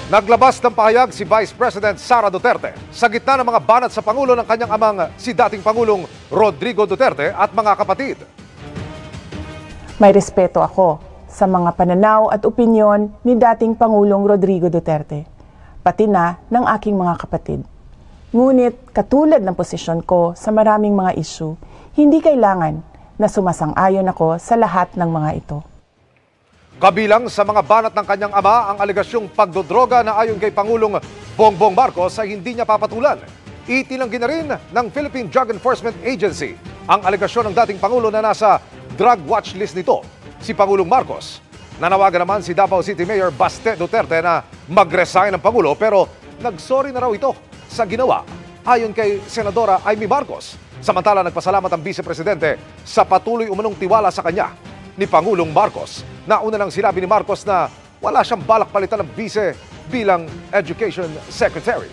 Naglabas ng pahayag si Vice President Sara Duterte sa gitna ng mga banat sa Pangulo ng kanyang amang si dating Pangulong Rodrigo Duterte at mga kapatid. May respeto ako sa mga pananaw at opinyon ni dating Pangulong Rodrigo Duterte, pati na ng aking mga kapatid. Ngunit katulad ng posisyon ko sa maraming mga isyu, hindi kailangan na sumasang-ayon ako sa lahat ng mga ito. Kabilang sa mga banat ng kanyang ama ang aligasyong pagdodroga na ayon kay Pangulong Bongbong Marcos ay hindi niya papatulan. Itinanggi na rin ng Philippine Drug Enforcement Agency ang aligasyon ng dating Pangulo na nasa drug watch list nito, si Pangulong Marcos. Nanawagan naman si Davao City Mayor Baste Duterte na mag-resign ng Pangulo pero nagsorry na raw ito sa ginawa ayon kay Senadora Amy Marcos. Samantala nagpasalamat ang Vice Presidente sa patuloy umanong tiwala sa kanya ni Pangulong Marcos. Nauna nang sinabi ni Marcos na wala siyang balak palitan ng vice bilang Education Secretary.